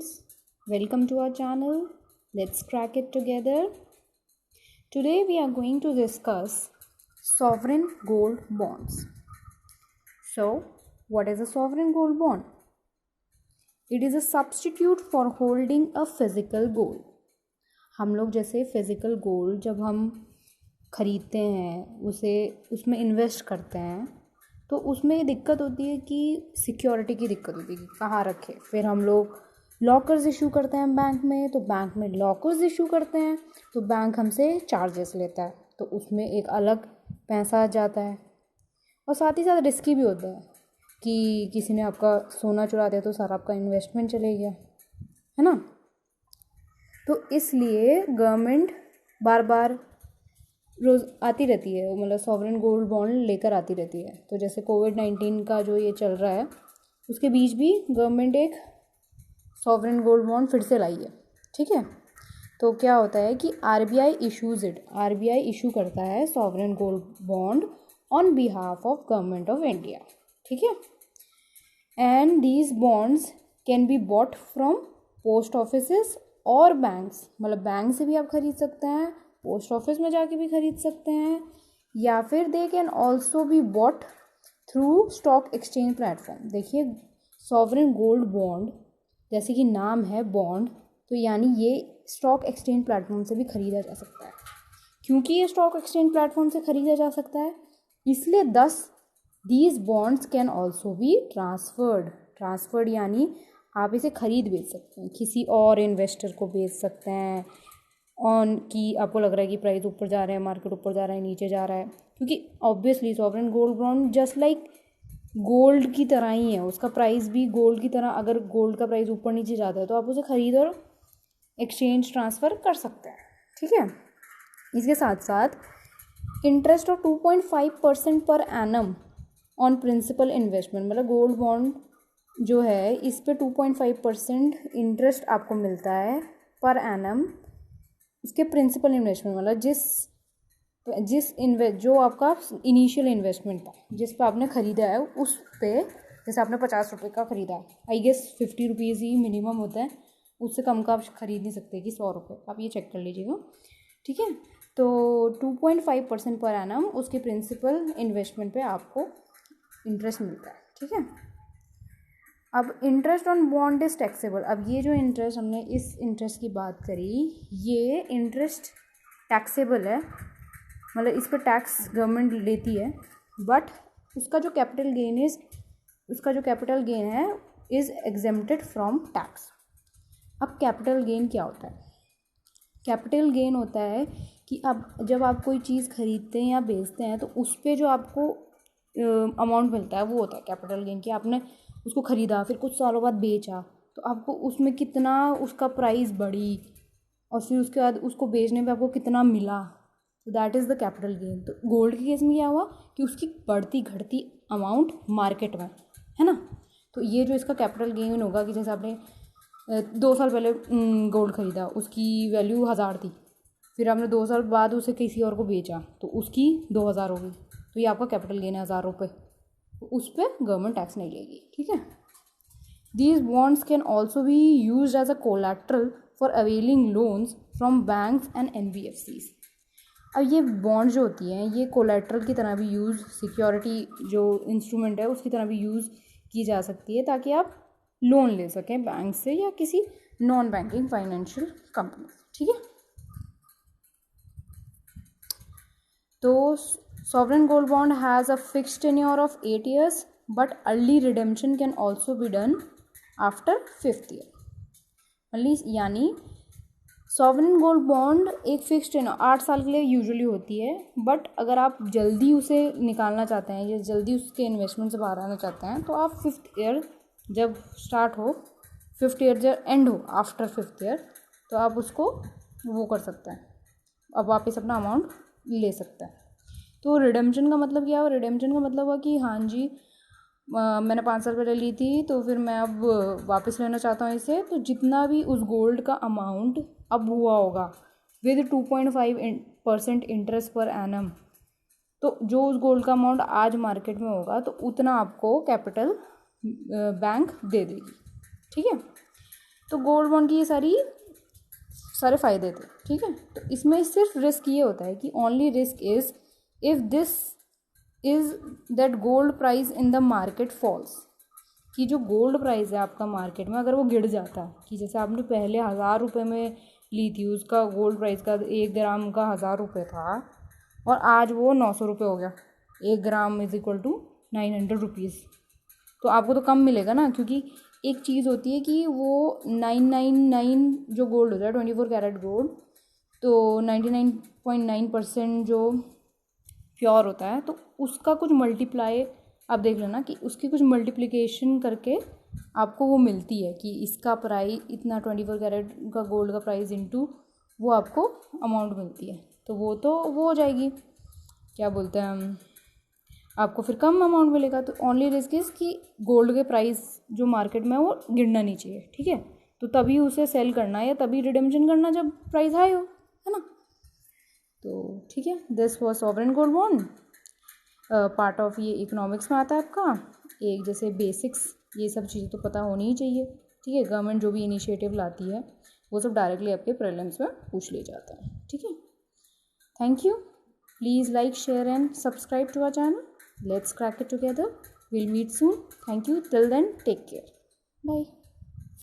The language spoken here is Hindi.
students, welcome to our channel. Let's crack it together. Today we are going to discuss sovereign gold bonds. So, what is a sovereign gold bond? It is a substitute for holding a physical gold. हम लोग जैसे फिजिकल गोल्ड जब हम खरीदते हैं उसे उसमें इन्वेस्ट करते हैं तो उसमें ये दिक्कत होती है कि सिक्योरिटी की दिक्कत होती है कि कहाँ रखें। फिर हम लोग लॉकर्स इशू करते हैं बैंक में, तो बैंक में लॉकर्स इशू करते हैं तो बैंक हमसे चार्जेस लेता है, तो उसमें एक अलग पैसा आ जाता है। और साथ ही साथ रिस्की भी होता है कि किसी ने आपका सोना चुरा दिया तो सारा आपका इन्वेस्टमेंट चले गया, है ना। तो इसलिए गवर्नमेंट बार बार रोज़ आती रहती है, मतलब सॉवरेन गोल्ड बॉन्ड लेकर आती रहती है। तो जैसे कोविड-19 का जो ये चल रहा है उसके बीच भी गवर्नमेंट एक सॉवरेन गोल्ड बॉन्ड फिर से लाई है, ठीक है। तो क्या होता है कि आरबीआई इशू करता है sovereign gold bond on behalf of government of India, ठीक है। And these bonds can be bought from post offices और बैंक्स, मतलब बैंक से भी आप खरीद सकते हैं, पोस्ट ऑफिस में जाके भी खरीद सकते हैं, या फिर they can also be bought through stock exchange platform. देखिए सॉवरेन गोल्ड बॉन्ड जैसे कि नाम है बॉन्ड, तो यानी ये स्टॉक एक्सचेंज प्लेटफॉर्म से भी खरीदा जा सकता है। क्योंकि ये स्टॉक एक्सचेंज प्लेटफॉर्म से खरीदा जा सकता है इसलिए these bonds can also be transferred यानी आप इसे खरीद बेच सकते हैं, किसी और इन्वेस्टर को बेच सकते हैं ऑन कि आपको लग रहा है कि प्राइस ऊपर जा रहा है, मार्केट ऊपर जा रहा है, नीचे जा रहा है। क्योंकि obviously sovereign gold bond just like gold की तरह ही है, उसका प्राइस भी गोल्ड की तरह, अगर गोल्ड का प्राइस ऊपर नीचे जाता है तो आप उसे खरीद और एक्सचेंज ट्रांसफ़र कर सकते हैं, ठीक है। इसके साथ साथ interest of 2.5% per annum on principal investment, मतलब गोल्ड बॉन्ड जो है इस पे 2.5% इंटरेस्ट आपको मिलता है पर एनम उसके प्रिंसिपल इन्वेस्टमेंट, मतलब जो आपका इनिशियल इन्वेस्टमेंट था जिस पे आपने ख़रीदा है उस पे, जैसे आपने 50 रुपये का ख़रीदा है, आई गेस 50 रुपीज़ ही मिनिमम होता है, उससे कम का आप ख़रीद नहीं सकते कि 100 रुपये, आप ये चेक कर लीजिएगा, ठीक है। तो 2.5% पर एनम उसके प्रिंसिपल इन्वेस्टमेंट पे आपको इंटरेस्ट मिलता है, ठीक है। अब interest on bond is taxable. अब ये जो इंटरेस्ट हमने इस इंटरेस्ट की बात करी, ये इंटरेस्ट टैक्सेबल है, मतलब इस पर टैक्स गवर्नमेंट लेती है, बट उसका जो कैपिटल गेन है इज़ एग्जेम्प्टेड फ्रॉम टैक्स। अब कैपिटल गेन क्या होता है? कैपिटल गेन होता है कि अब जब आप कोई चीज़ खरीदते हैं या बेचते हैं तो उस पर जो आपको अमाउंट मिलता है वो होता है कैपिटल गेन, कि आपने उसको ख़रीदा फिर कुछ सालों बाद बेचा तो आपको उसमें कितना उसका प्राइस बढ़ी और फिर उसके बाद उसको बेचने पे आपको कितना मिला, तो that is the capital gain. तो गोल्ड के केस में क्या हुआ कि उसकी बढ़ती घटती अमाउंट मार्केट में, है ना। तो ये जो इसका कैपिटल गेन होगा कि जैसे आपने 2 साल पहले गोल्ड ख़रीदा, उसकी वैल्यू 1000 थी, फिर आपने 2 साल बाद उसे किसी और को बेचा तो उसकी 2000 हो गई, तो ये आपका कैपिटल गेन है 1000 रुपये, तो उस पर गवर्नमेंट टैक्स नहीं लेगी, ठीक है। These bonds can also be use as a collateral for availing loans from banks and NBFCs। अब ये बॉन्ड जो होती हैं ये कोलैटरल की तरह भी सिक्योरिटी जो इंस्ट्रूमेंट है उसकी तरह भी यूज़ की जा सकती है ताकि आप लोन ले सकें बैंक से या किसी नॉन बैंकिंग फाइनेंशियल कंपनी, ठीक है। तो sovereign gold bond has a fixed tenure of 8 years but early redemption can also be done after 5th year। यानी सॉवरेन गोल्ड बॉन्ड एक फिक्स्ड टेन्योर 8 साल के लिए यूजुअली होती है, बट अगर आप जल्दी उसे निकालना चाहते हैं या जल्दी उसके इन्वेस्टमेंट से बाहर आना चाहते हैं तो आप 5th ईयर जब स्टार्ट हो, 5th ईयर जब एंड हो, आफ्टर 5th ईयर तो आप उसको वो कर सकते हैं, अब वापस अपना अमाउंट ले सकते हैं। तो रिडेम्पशन का मतलब क्या हुआ? रिडेम्पशन का मतलब हुआ कि हाँ जी मैंने 5 साल पहले ली थी तो फिर मैं अब वापस लेना चाहता हूँ इसे, तो जितना भी उस गोल्ड का अमाउंट अब हुआ होगा विद 2.5% इंटरेस्ट पर एनम, तो जो उस गोल्ड का अमाउंट आज मार्केट में होगा तो उतना आपको कैपिटल बैंक दे देगी, ठीक है। तो गोल्ड बॉन्ड की ये सारे फ़ायदे थे, ठीक है। तो इसमें सिर्फ रिस्क ये होता है कि only risk is if this is that gold price in the market falls, कि जो गोल्ड प्राइस है आपका मार्केट में अगर वो गिर जाता है, कि जैसे आपने पहले 1000 रुपये में ली थी, उसका गोल्ड प्राइस का 1 ग्राम का 1000 रुपये था और आज वो 900 रुपये हो गया, 1 gram is equal to 900 rupees, तो आपको तो कम मिलेगा ना, क्योंकि एक चीज़ होती है कि वो 999 जो गोल्ड होता है 24 कैरेट गोल्ड, तो 99.9% जो प्योर होता है, तो उसका कुछ मल्टीप्लाई आप देख लेना कि उसकी कुछ मल्टीप्लिकेशन करके आपको वो मिलती है कि इसका प्राइस इतना 24 कैरेट का गोल्ड का प्राइस इंटू वो आपको अमाउंट मिलती है, तो वो हो जाएगी, क्या बोलते हैं हम, आपको फिर कम अमाउंट मिलेगा। तो ओनली रिस्क इज़ कि गोल्ड के प्राइस जो मार्केट में है वो गिरना नहीं चाहिए, ठीक है। तो तभी उसे सेल करना है या तभी रिडेम्पशन करना जब प्राइस हाई हो, है ना। तो ठीक है, this was sovereign gold bond, part of ये इकोनॉमिक्स में आता है आपका। एक जैसे बेसिक्स ये सब चीज़ें तो पता होनी ही चाहिए, ठीक है। गवर्नमेंट जो भी इनिशिएटिव लाती है वो सब डायरेक्टली आपके प्रीलिम्स में पूछ ले जाता है, ठीक है। Thank you, please like, share and subscribe to our channel. Let's crack it together. We'll meet soon. Thank you. Till then, take care. Bye.